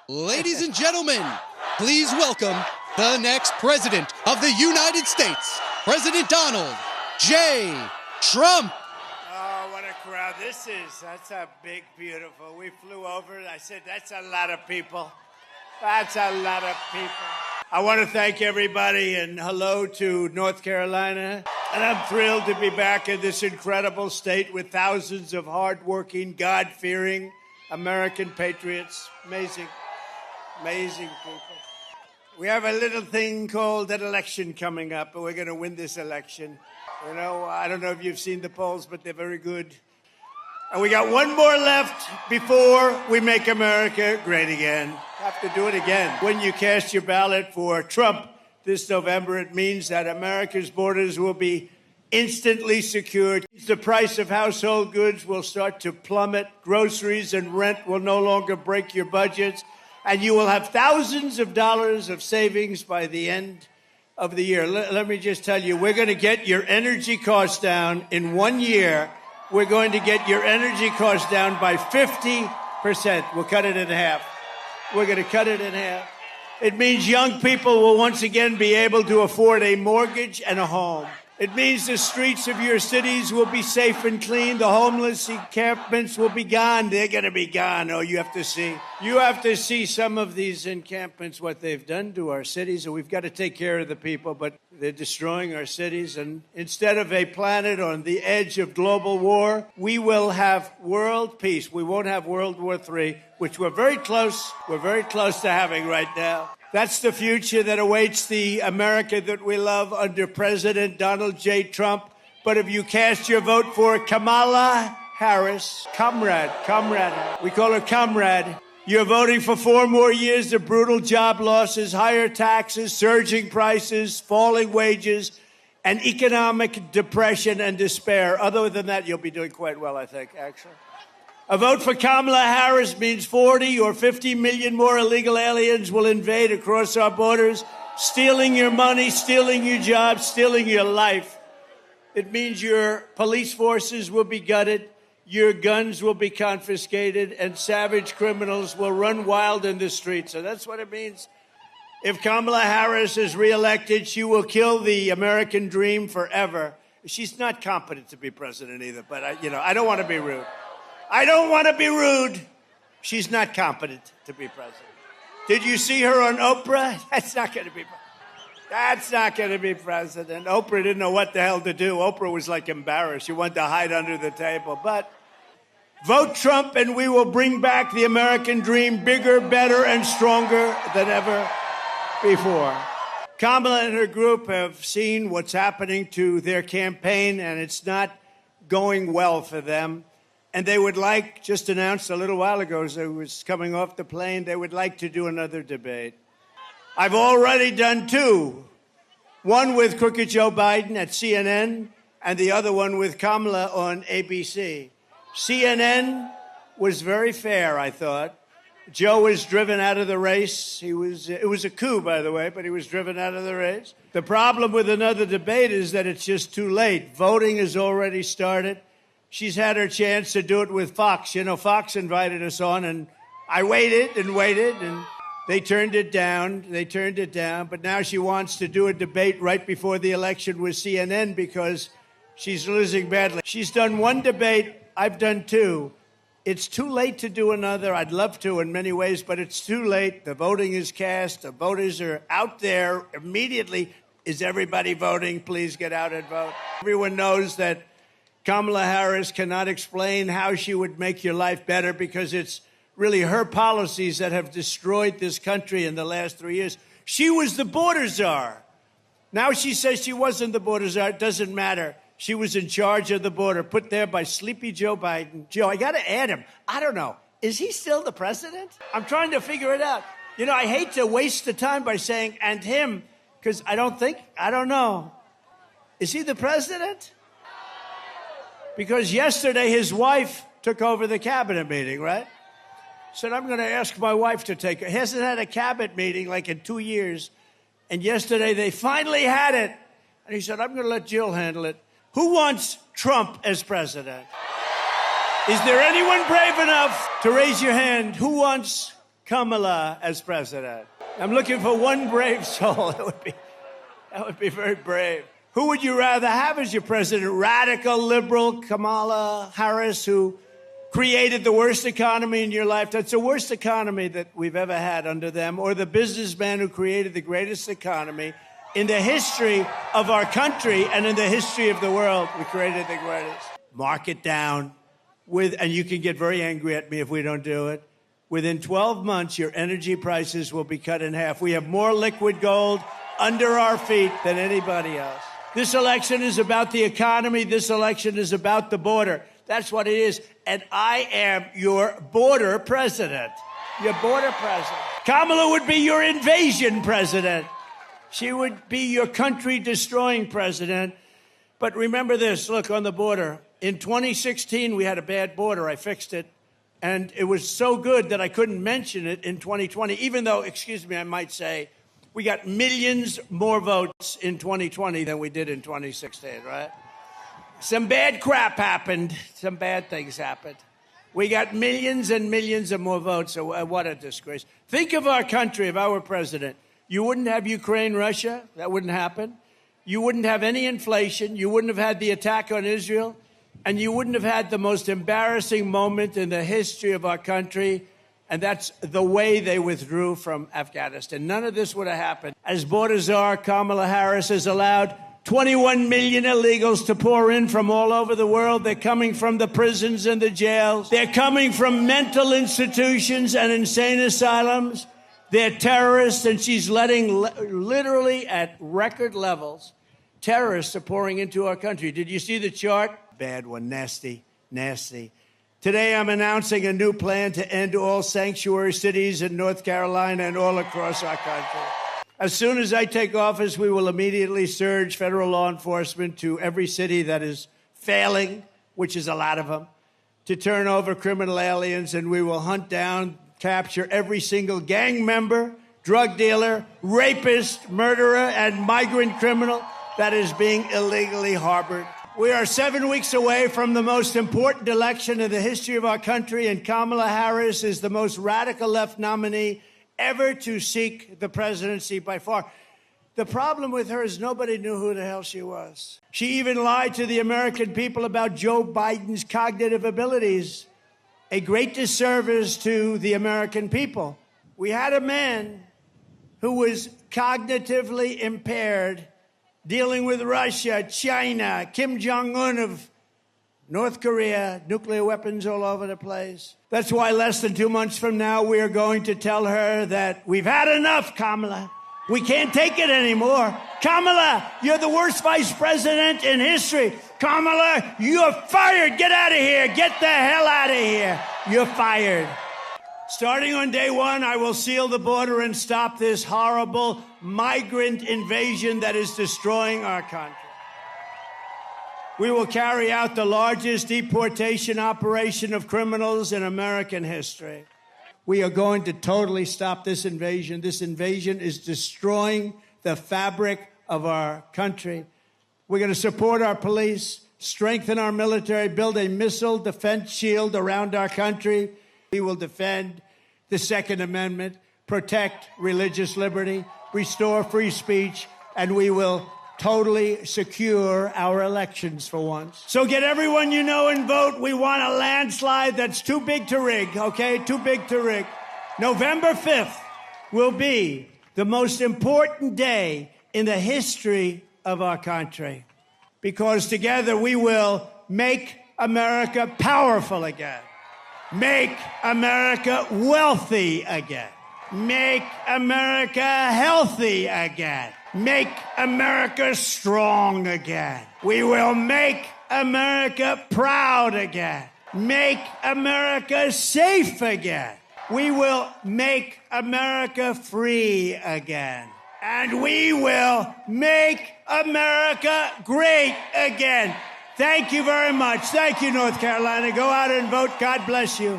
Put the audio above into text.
Ladies and gentlemen, please welcome the next president of the United States, President Donald J. Trump. Oh, what a crowd this is. That's a big, beautiful. We flew over. I said, that's a lot of people. That's a lot of people. I want to thank everybody and hello to North Carolina. And I'm thrilled to be back in this incredible state with thousands of hardworking, God-fearing American patriots. Amazing, amazing people. We have a little thing called an election coming up, and we're going to win this election. You know, I don't know if you've seen the polls, but they're very good. And we got one more left before we make America great again. Have to do it again. When you cast your ballot for Trump this November, it means that America's borders will be instantly secured. The price of household goods will start to plummet. Groceries and rent will no longer break your budgets. And you will have thousands of dollars of savings by the end of the year. Let me just tell you, we're going to get your energy costs down in 1 year. We're going to get your energy costs down by 50%. We'll cut it in half. We're going to cut it in half. It means young people will once again be able to afford a mortgage and a home. It means the streets of your cities will be safe and clean. The homeless encampments will be gone. They're going to be gone. Oh, you have to see. You have to see some of these encampments, what they've done to our cities. And we've got to take care of the people, but they're destroying our cities. And instead of a planet on the edge of global war, we will have world peace. We won't have World War III, which we're very close to having right now. That's the future that awaits the America that we love under President Donald J. Trump. But if you cast your vote for Kamala Harris, comrade, we call her comrade, you're voting for 4 more years of brutal job losses, higher taxes, surging prices, falling wages, and economic depression and despair. Other than that, you'll be doing quite well, I think, actually. A vote for Kamala Harris means 40 or 50 million more illegal aliens will invade across our borders, stealing your money, stealing your jobs, stealing your life. It means your police forces will be gutted, your guns will be confiscated, and savage criminals will run wild in the streets. So that's what it means. If Kamala Harris is reelected, she will kill the American dream forever. She's not competent to be president either, but I don't want to be rude. I don't want to be rude. She's not competent to be president. Did you see her on Oprah? That's not going to be president. Oprah didn't know what the hell to do. Oprah was like embarrassed. She wanted to hide under the table. But vote Trump and we will bring back the American dream bigger, better, and stronger than ever before. Kamala and her group have seen what's happening to their campaign, and it's not going well for them. And they would like, just announced a little while ago as I was coming off the plane, they would like to do another debate. I've already done 2. One with Crooked Joe Biden at CNN and the other one with Kamala on ABC. CNN was very fair, I thought. Joe was driven out of the race. It was a coup, by the way, but he was driven out of the race. The problem with another debate is that it's just too late. Voting has already started. She's had her chance to do it with Fox. You know, Fox invited us on, and I waited, and they turned it down. But now she wants to do a debate right before the election with CNN because she's losing badly. She's done 1 debate. I've done 2. It's too late to do another. I'd love to in many ways, but it's too late. The voting is cast. The voters are out there immediately. Is everybody voting? Please get out and vote. Everyone knows that Kamala Harris cannot explain how she would make your life better because it's really her policies that have destroyed this country in the last 3 years. She was the border czar. Now she says she wasn't the border czar. It doesn't matter. She was in charge of the border, put there by sleepy Joe Biden. Joe, I got to add him. I don't know. Is he still the president? I'm trying to figure it out. You know, I hate to waste the time by saying, and him, because I don't know. Is he the president? Because yesterday his wife took over the cabinet meeting, right? Said, I'm going to ask my wife to take it. He hasn't had a cabinet meeting like in 2 years. And yesterday they finally had it. And he said, I'm going to let Jill handle it. Who wants Trump as president? Is there anyone brave enough to raise your hand? Who wants Kamala as president. I'm looking for one brave soul. That would be very brave. Who would you rather have as your president? Radical liberal Kamala Harris, who created the worst economy in your life? That's the worst economy that we've ever had under them. Or the businessman who created the greatest economy in the history of our country and in the history of the world. We created the greatest. Mark it down. And you can get very angry at me if we don't do it. Within 12 months, your energy prices will be cut in half. We have more liquid gold under our feet than anybody else. This election is about the economy. This election is about the border. That's what it is. And I am your border president. Your border president. Kamala would be your invasion president. She would be your country-destroying president. But remember this, look, on the border. In 2016, we had a bad border. I fixed it. And it was so good that I couldn't mention it in 2020, even though, excuse me, I might say, we got millions more votes in 2020 than we did in 2016, right? Some bad crap happened. Some bad things happened. We got millions and millions of more votes. So what a disgrace. Think of our country if I were president. You wouldn't have Ukraine, Russia. That wouldn't happen. You wouldn't have any inflation. You wouldn't have had the attack on Israel. And you wouldn't have had the most embarrassing moment in the history of our country. And that's the way they withdrew from Afghanistan. None of this would have happened. As border czar, Kamala Harris has allowed 21 million illegals to pour in from all over the world. They're coming from the prisons and the jails. They're coming from mental institutions and insane asylums. They're terrorists, and she's letting, literally at record levels, terrorists are pouring into our country. Did you see the chart? Bad one. Nasty. Nasty. Today, I'm announcing a new plan to end all sanctuary cities in North Carolina and all across our country. As soon as I take office, we will immediately surge federal law enforcement to every city that is failing, which is a lot of them, to turn over criminal aliens, and we will hunt down, capture every single gang member, drug dealer, rapist, murderer, and migrant criminal that is being illegally harbored. We are 7 weeks away from the most important election in the history of our country, and Kamala Harris is the most radical left nominee ever to seek the presidency by far. The problem with her is nobody knew who the hell she was. She even lied to the American people about Joe Biden's cognitive abilities, a great disservice to the American people. We had a man who was cognitively impaired dealing with Russia, China, Kim Jong-un of North Korea, nuclear weapons all over the place. That's why less than 2 months from now, we are going to tell her that we've had enough, Kamala. We can't take it anymore. Kamala, you're the worst vice president in history. Kamala, you're fired. Get out of here. Get the hell out of here. You're fired. Starting on day one, I will seal the border and stop this horrible migrant invasion that is destroying our country. We will carry out the largest deportation operation of criminals in American history. We are going to totally stop this invasion. This invasion is destroying the fabric of our country. We're going to support our police, strengthen our military, build a missile defense shield around our country. We will defend the Second Amendment, protect religious liberty, restore free speech, and we will totally secure our elections for once. So get everyone you know and vote. We want a landslide that's too big to rig, okay? Too big to rig. November 5th will be the most important day in the history of our country, because together we will make America powerful again. Make America wealthy again. Make America healthy again. Make America strong again. We will make America proud again. Make America safe again. We will make America free again. And we will make America great again. Thank you very much. Thank you, North Carolina. Go out and vote. God bless you.